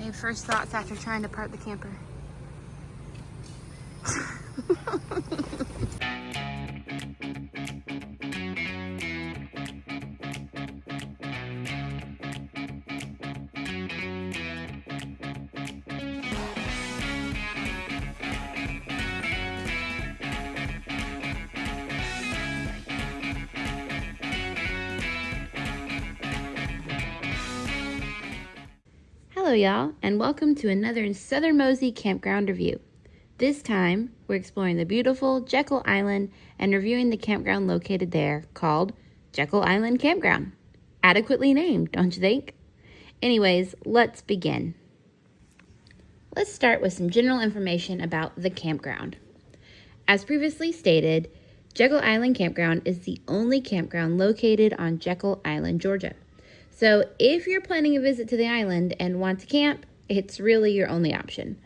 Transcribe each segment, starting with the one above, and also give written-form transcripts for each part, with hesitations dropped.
Okay, first thoughts after trying to park the camper. Hello y'all, and welcome to another Southern Mosey Campground review. This time, we're exploring the beautiful Jekyll Island and reviewing the campground located there called Jekyll Island Campground. Adequately named, don't you think? Anyways, let's begin. Let's start with some general information about the campground. As previously stated, Jekyll Island Campground is the only campground located on Jekyll Island, Georgia. So if you're planning a visit to the island and want to camp, it's really your only option.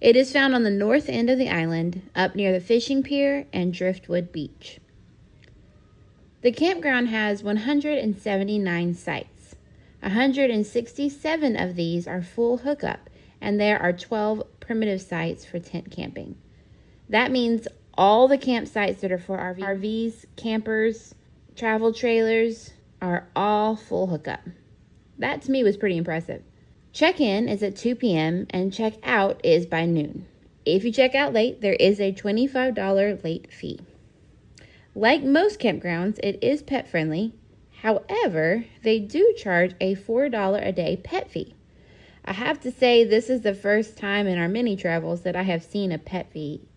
It is found on the north end of the island, up near the fishing pier and Driftwood Beach. The campground has 179 sites. 167 of these are full hookup, and there are 12 primitive sites for tent camping. That means all the campsites that are for RVs, campers, travel trailers, are all full hookup. That to me was pretty impressive. Check-in is at 2 p.m. and check-out is by noon. If you check out late, there is a $25 late fee. Like most campgrounds, it is pet-friendly. However, they do charge a $4 a day pet fee. I have to say this is the first time in our many travels that I have seen a pet fee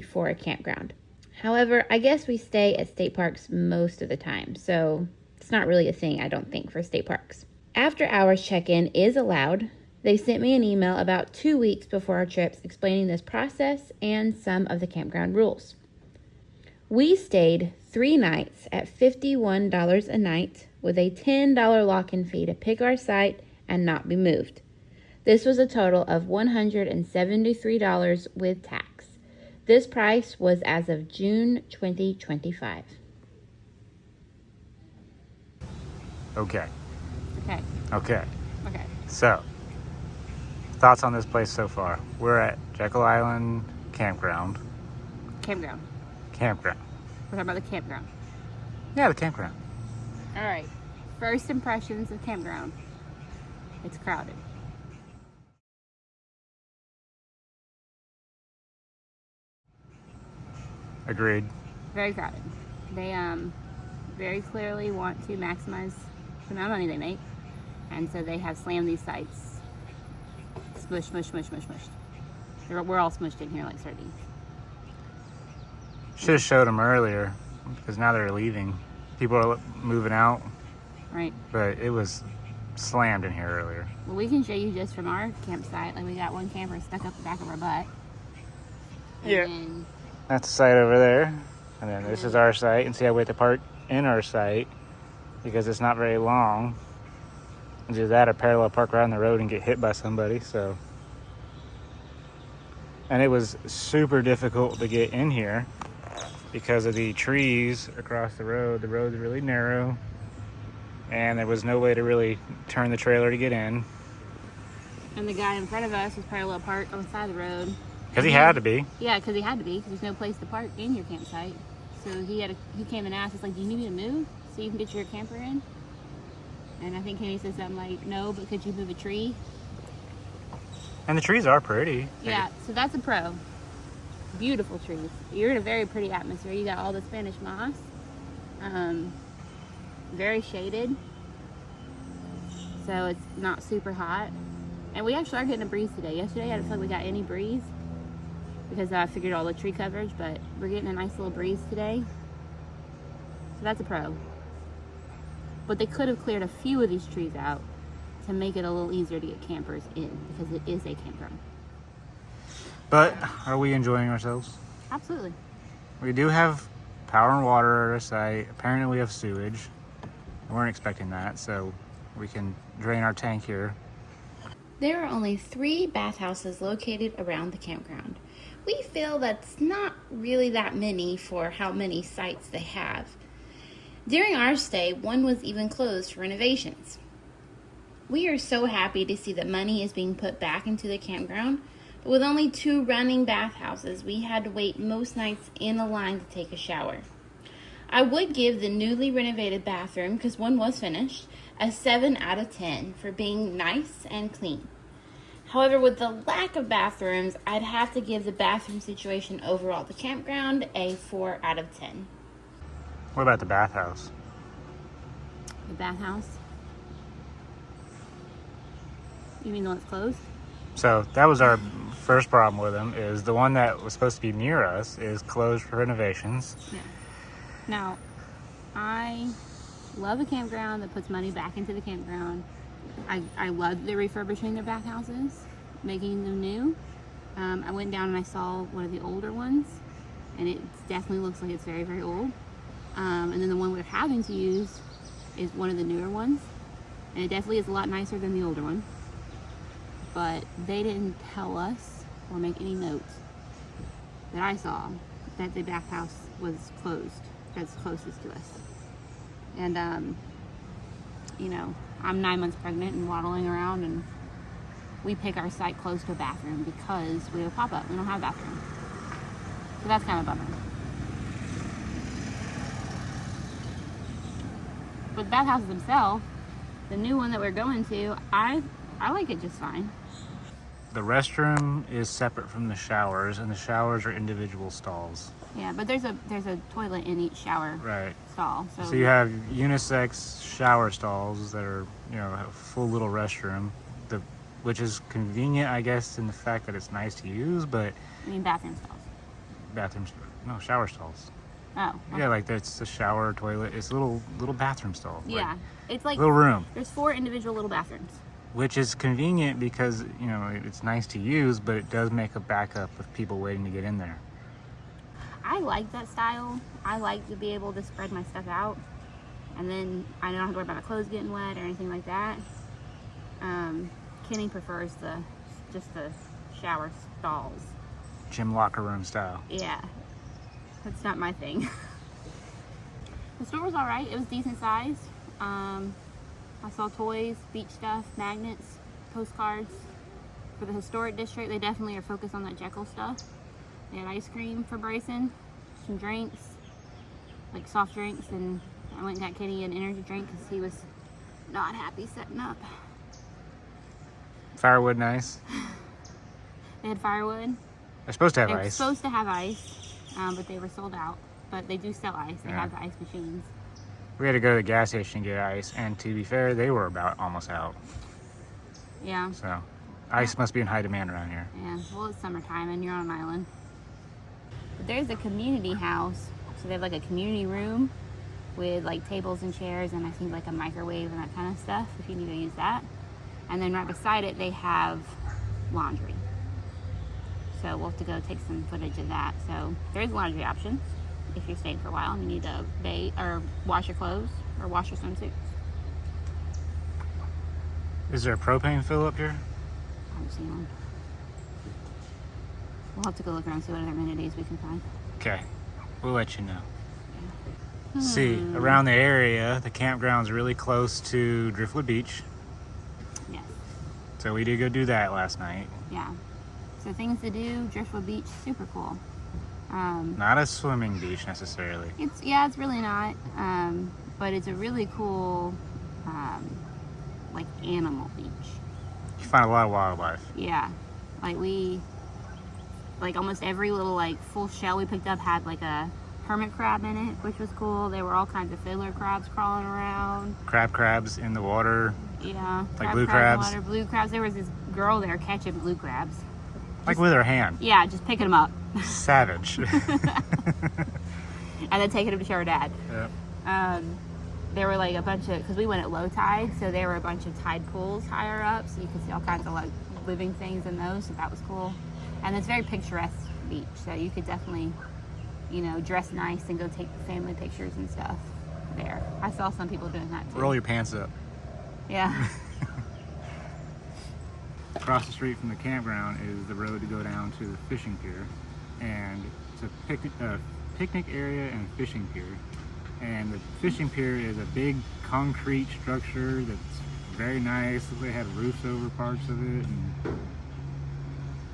for a campground. However, I guess we stay at state parks most of the time, so it's not really a thing, I don't think, for state parks. After hours check-in is allowed. They sent me an email about 2 weeks before our trips explaining this process and some of the campground rules. We stayed 3 nights at $51 a night with a $10 lock-in fee to pick our site and not be moved. This was a total of $173 with tax. This price was as of June 2025. Okay. Okay. So, thoughts on this place so far? We're at Jekyll Island Campground. Campground. Campground. We're talking about the campground. Yeah, the campground. All right. First impressions of campground. It's crowded. Agreed. Very crowded. They very clearly want to maximize the amount of money they make, and so they have slammed these sites. Smush, smush, smush, smush, smush. We're all smushed in here like sardines. Should have showed them earlier because now they're leaving. People are moving out. Right. But it was slammed in here earlier. Well, we can show you just from our campsite. Like, we got one camper stuck up the back of our butt. Yeah. Then, that's the site over there. And then this is our site. And see how we have to park in our site because it's not very long. And do that or parallel park around the road and get hit by somebody. So, and it was super difficult to get in here because of the trees across the road. The road's really narrow and there was no way to really turn the trailer to get in. and the guy in front of us was parallel parked on the side of the road. Because he had to be. Yeah, because he had to be. Because there's no place to park in your campsite. So he came and asked us, like, do you need me to move so you can get your camper in? And I think Kenny said something like, no, but could you move a tree? And the trees are pretty. Yeah, so that's a pro. Beautiful trees. You're in a very pretty atmosphere. You got all the Spanish moss. Very shaded. So it's not super hot. And we actually are getting a breeze today. Yesterday I didn't feel like we got any breeze because I figured all the tree coverage, but we're getting a nice little breeze today. So that's a pro. But they could have cleared a few of these trees out to make it a little easier to get campers in because it is a campground. But are we enjoying ourselves? Absolutely. We do have power and water at our site. Apparently we have sewage. We weren't expecting that, so we can drain our tank here. There are only 3 bathhouses located around the campground. We feel that's not really that many for how many sites they have. During our stay, one was even closed for renovations. We are so happy to see that money is being put back into the campground, but with only 2 running bathhouses, we had to wait most nights in a line to take a shower. I would give the newly renovated bathroom, because one was finished, a 7 out of 10 for being nice and clean. However, with the lack of bathrooms, I'd have to give the bathroom situation overall at the campground a 4 out of 10. What about the bathhouse? The bathhouse? You mean the one that's closed? So that was our first problem with them, is the one that was supposed to be near us is closed for renovations. Yeah. Now, I love a campground that puts money back into the campground. I love that they're refurbishing their bathhouses, making them new. I went down and I saw one of the older ones, and it definitely looks like it's very, very old. And then the one we're having to use is one of the newer ones, and it definitely is a lot nicer than the older one. But they didn't tell us or make any notes that I saw that the bathhouse was closed, that's closest to us. And you know, I'm 9 months pregnant and waddling around, and we pick our site close to a bathroom because we have a pop-up. We don't have a bathroom. So that's kind of a bummer. But the bathhouses themselves, the new one that we're going to, I like it just fine. The restroom is separate from the showers, and the showers are individual stalls. Yeah, but there's a toilet in each shower stall. So you have unisex shower stalls that are, you know, a full little restroom, which is convenient, I guess, in the fact that it's nice to use, but... I mean bathroom stalls. No, shower stalls. Oh. Okay. Yeah, like that's a shower, toilet. It's a little bathroom stall. Yeah, like, it's like... little room. There's 4 individual little bathrooms. Which is convenient because, you know, it's nice to use, but it does make a backup with people waiting to get in there. I like that style. I like to be able to spread my stuff out, and then I don't have to worry about my clothes getting wet or anything like that. Kenny prefers just the shower stalls. Gym locker room style. Yeah, that's not my thing. The store was all right. It was decent size. I saw toys, beach stuff, magnets, postcards. For the historic district, they definitely are focused on that Jekyll stuff. They had ice cream for Bryson, some drinks, like soft drinks, and I went and got Kenny an energy drink because he was not happy setting up. Firewood nice. They had firewood. They're supposed to have They're ice. supposed to have ice, but they were sold out. But they do sell ice. They have the ice machines. We had to go to the gas station to get ice, and to be fair, they were about almost out. Yeah. So, ice must be in high demand around here. Yeah, well, it's summertime and you're on an island. But there's a community house, so they have like a community room with like tables and chairs, and I think like a microwave and that kind of stuff if you need to use that. And then right beside it, they have laundry. So we'll have to go take some footage of that. So there's laundry options if you're staying for a while and you need to bathe or wash your clothes or wash your swimsuits. Is there a propane fill up here? I haven't seen one. We'll have to go look around and see what other amenities we can find. Okay, we'll let you know. See, around the area, the campground's really close to Driftwood Beach. Yes. So we did go do that last night. Yeah. So things to do, Driftwood Beach, super cool. Not a swimming beach necessarily. It's really not. But it's a really cool, like animal beach. You find a lot of wildlife. Yeah. Like almost every little like full shell we picked up had like a hermit crab in it, which was cool. There were all kinds of fiddler crabs crawling around. Crabs in the water. Yeah. Like blue crabs. Water, blue crabs. There was this girl there catching blue crabs. Like with her hand. Yeah, just picking them up. Savage. And then taking them to show her dad. Yep. There were like a bunch of, because we went at low tide, so there were a bunch of tide pools higher up, so you could see all kinds of like living things in those, so that was cool. And it's very picturesque beach, so you could definitely, you know, dress nice and go take family pictures and stuff there. I saw some people doing that too. Roll your pants up. Yeah. Across the street from the campground is the road to go down to the fishing pier, and it's a picnic area and fishing pier. And the fishing pier is a big concrete structure that's very nice. They had roofs over parts of it, and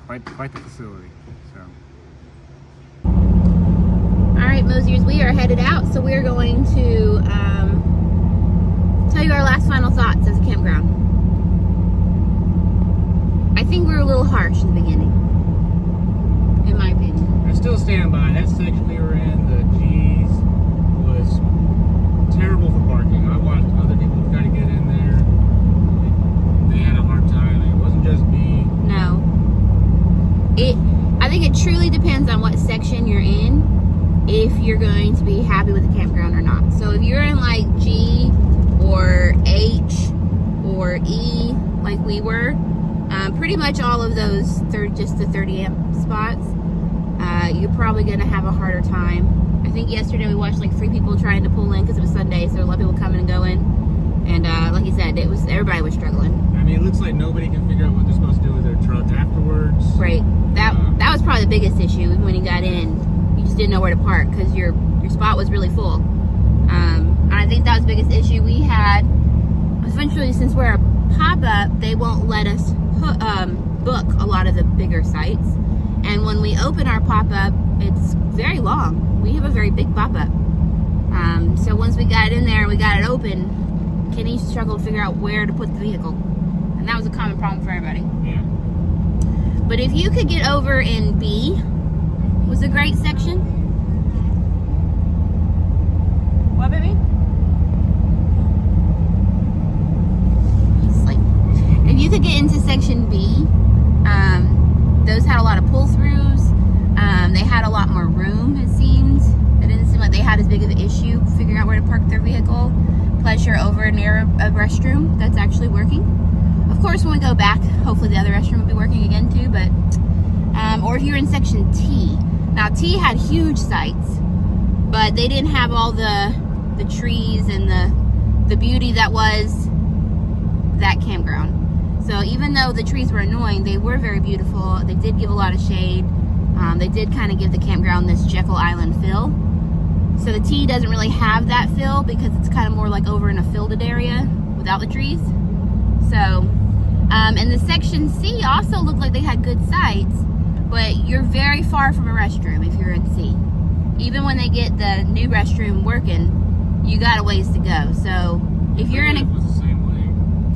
quite the facility. So. All right, Mosiers, we are headed out, so we're going to tell you our last final thoughts as a campground. I think we were a little harsh in the beginning, in my opinion. I still stand by that section we were in. The G's was terrible for parking. I watched other people try to get in there. They had a hard time. It wasn't just me. No. I think it truly depends on what section you're in, if you're going to be happy with the campground or not. So if you're in like G or H or E, like we were, pretty much all of those, just the 30 amp spots, you're probably going to have a harder time. I think yesterday we watched like 3 people trying to pull in because it was Sunday, so a lot of people coming and going. And like you said, everybody was struggling. I mean, it looks like nobody can figure out what they're supposed to do with their truck afterwards. Right. That was probably the biggest issue when you got in. You just didn't know where to park because your spot was really full. And I think that was the biggest issue we had. Eventually, since we're a pop-up, they won't let us book a lot of the bigger sites. And when we open our pop-up, it's very long. We have a very big pop-up. So once we got in there and we got it open, Kenny struggled to figure out where to put the vehicle. And that was a common problem for everybody. Yeah. But if you could get over in B, was a great section. What, baby? Sleep. If you could get into section B, those had a lot of pull-throughs. They had a lot more room, it seemed. It didn't seem like they had as big of an issue figuring out where to park their vehicle. Plus, you're over near a restroom that's actually working. Of course, when we go back, hopefully the other restroom will be working again too. But or if you're in section T. Now, T had huge sites, but they didn't have all the trees and the beauty that was that campground. So even though the trees were annoying, they were very beautiful. They did give a lot of shade. They did kind of give the campground this Jekyll Island feel. So the T doesn't really have that feel because it's kind of more like over in a fielded area without the trees. So, and the section C also looked like they had good sites, but you're very far from a restroom if you're in C. Even when they get the new restroom working, you got a ways to go. So if you're in a... It was the same way.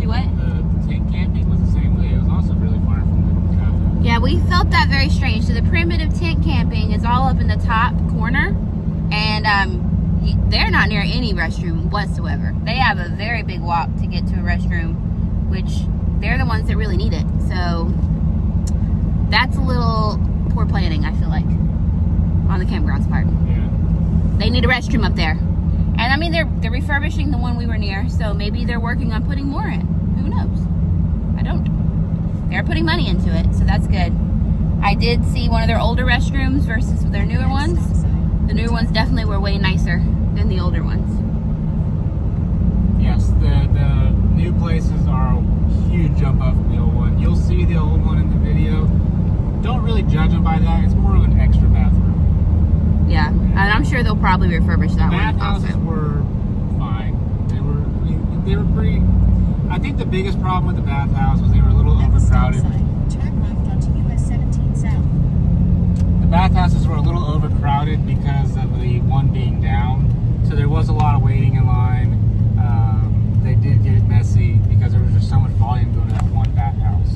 Do what? The tent camping was the same way. It was also really far from the Bathhouse. Yeah, we felt that very strange. So the primitive tent camping is all up in the top corner, and they're not near any restroom whatsoever. They have a very big walk to get to a restroom, which they're the ones that really need it. So that's a little poor planning, I feel like, on the campground's part. Yeah. They need a restroom up there. And I mean, they're refurbishing the one we were near, so maybe they're working on putting more in. Who knows? I don't. They're putting money into it, so that's good. I did see one of their older restrooms versus their newer ones. The newer ones definitely were way nicer than the older ones. Yes, the new places are a huge jump up from the old one. You'll see the old one in the video. Don't really judge them by that. It's more of an extra bathroom. Yeah, and I'm sure they'll probably refurbish that one Bathhouses also. were fine. They were pretty. I think the biggest problem with the bathhouse was they were a little overcrowded. Turn left onto US 17 South. The bathhouses were a little overcrowded because of the one being down. So there was a lot of waiting in line. They did get messy because there was just so much volume going to that one bathhouse.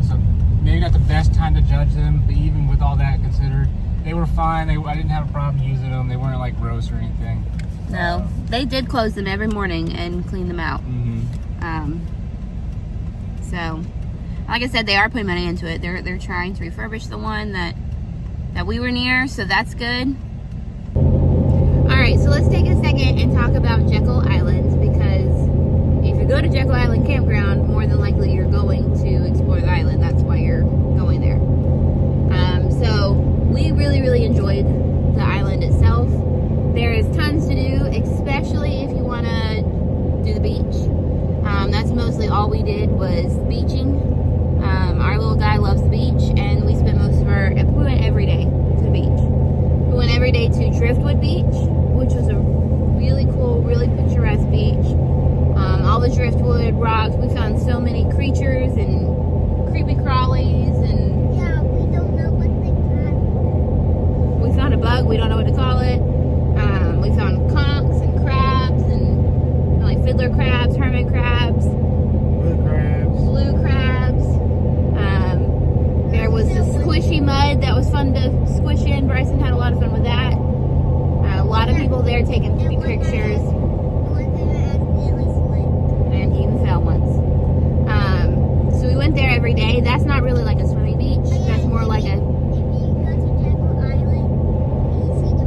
So maybe not the best time to judge them, but even with all that considered, they were fine. I didn't have a problem using them. They weren't like gross or anything. No, they did close them every morning and clean them out. So, like I said, they are putting money into it. They're trying to refurbish the one that we were near, so that's good. All right, so let's take a second and talk about Jekyll Island, because if you go to Jekyll Island Campground, more than likely you're going to explore the island. That's why you're going there. So we really enjoyed the island itself. There is tons to do, especially if you want to do the beach. That's mostly all we did was beaching. Our little guy loves the beach, and we spent most of we went every day to the beach. We went every day to Driftwood Beach, which was a really cool, really picturesque beach. all the driftwood, rocks. We found so many creatures and creepy crawlies, and Yeah, we don't know what they got. we found a bug. We don't know what to call it. We found conchs and crabs and like fiddler crabs, hermit crabs, blue crabs. There was the squishy mud that was fun to squish in. Bryson had a lot of fun with that. A lot of people there taking pictures. One time I accidentally slipped. And he even fell once. So we went there every day. That's not really like a swimming beach. That's more like a... If you go to Jekyll Island and you see the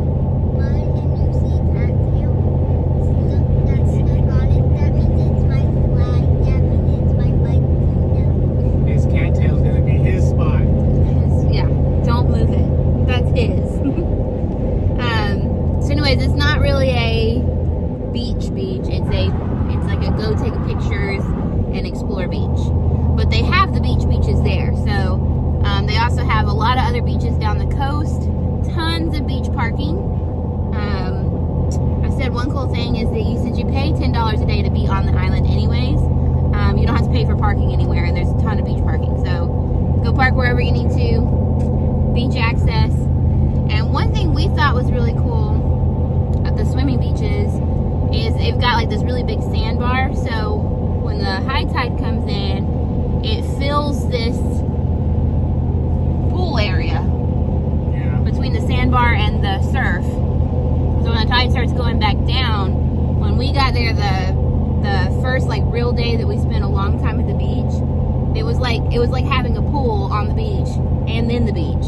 mud and you see a cattail that's stuck on it, that means it's my flag. That means it's my flag kingdom. His cattail's gonna be his spot. Yeah, don't move it. That's his. So anyways, it's not really a beach. It's like a go take pictures and explore beach. But they have the beaches there. So they also have a lot of other beaches down the coast. Tons of beach parking. I said one cool thing is that since you pay $10 a day to be on the island anyways, you don't have to pay for parking anywhere, and there's a ton of beach parking. So go park wherever you need to. Beach access. And one thing we thought was really cool at the swimming beaches is they've got like this really big sandbar. So when the high tide comes in, it fills this pool area between the sandbar and the surf. So when the tide starts going back down, when we got there the first like real day that we spent a long time at the beach, it was like having a pool on the beach and then the beach.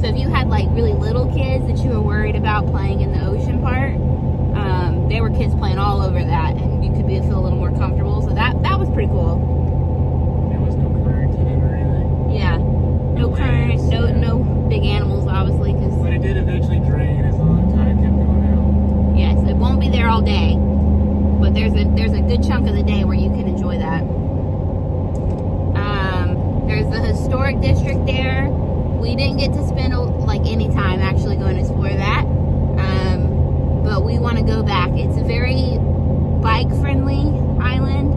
So if you had like really little kids that you were worried about playing in the ocean part, there were kids playing all over that, and you could feel a little more comfortable. So that was pretty cool. There was no current in it or anything. Yeah, no current, no big animals, obviously, because But it did eventually drain as the tide kept going out. yes, it won't be there all day, but there's a good chunk of the day where you can enjoy that. There's the historic district there. We didn't get to spend like any time actually going to explore that, but we want to go back. It's a very bike-friendly island,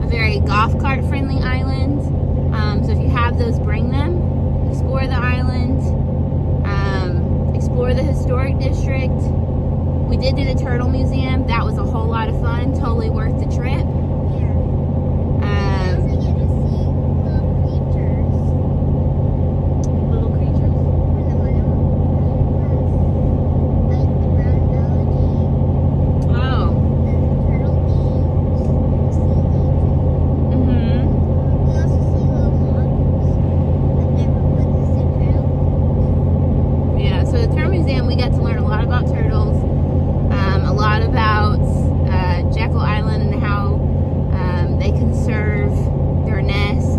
a very golf cart-friendly island. So if you have those, bring them. Explore the island. Explore the historic district. We did do the turtle museum. That was a whole lot of fun. Totally worth the trip. Yeah. I also get to see little creatures. Little creatures. Like the brown algae, Oh. the turtle beans, the sea Mm-hmm. We also see little models. I've never put this in turtle. Yeah, so the turtle museum, we got to learn a lot about turtles, a lot about Jekyll Island and how they conserve their nest.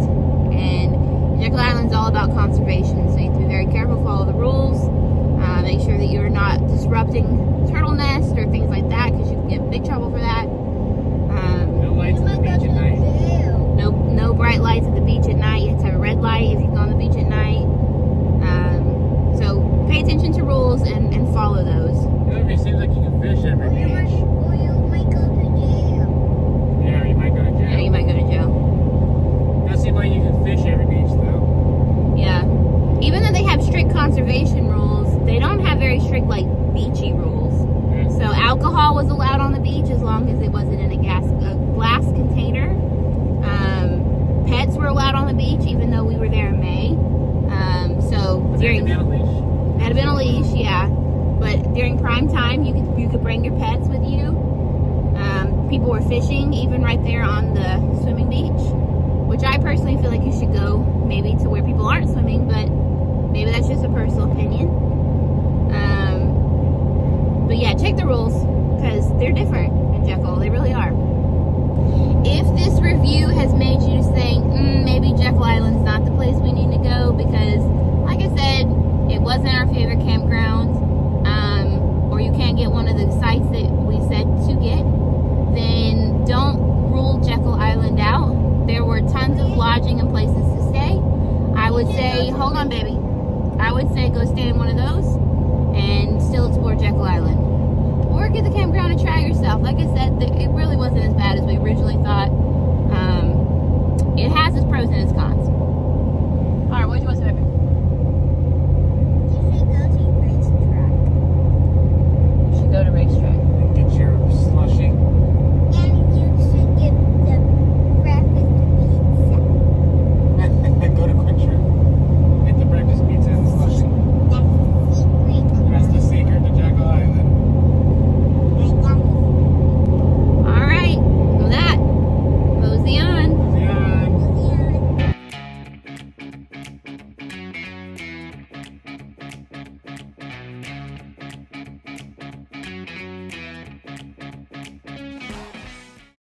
And Jekyll Island's all about conservation, so you have to be very careful, follow the rules, make sure that you're not disrupting turtle nests or things like that, because you can get in big trouble for that. No lights on the beach at night. No bright lights at the beach at night. You have to have a red light if you go on the beach at night. So pay attention to rules and follow those. It seems like you can fish every beach. Or you might go to jail. Yeah, you might go to Yeah, you jail. might go to jail. Doesn't seem like you can fish every beach though. Yeah. Even though they have strict conservation rules, they don't have very strict like beachy rules. Yeah. So alcohol was allowed on the beach as long as it wasn't in a glass container. Pets were allowed on the beach even though we were there in May. So during Had a leash. had been a leash, yeah. But during prime time, you could bring your pets with you. People were fishing even right there on the swimming beach, which I personally feel like you should go maybe to where people aren't swimming, but maybe that's just a personal opinion. But yeah, check the rules because they're different in Jekyll. They really are. If this review has made you think maybe Jekyll Island's not the place we need to go, because like I said, it wasn't our favorite campground, or you can't get one of the sites that we said to get, then don't rule Jekyll Island out. There were tons of lodging and places to stay. I would say, hold on baby, I would say go stay in one of those and still explore Jekyll Island. work at the campground and try yourself. Like I said, it really wasn't as bad as we originally thought. It has its pros and its cons.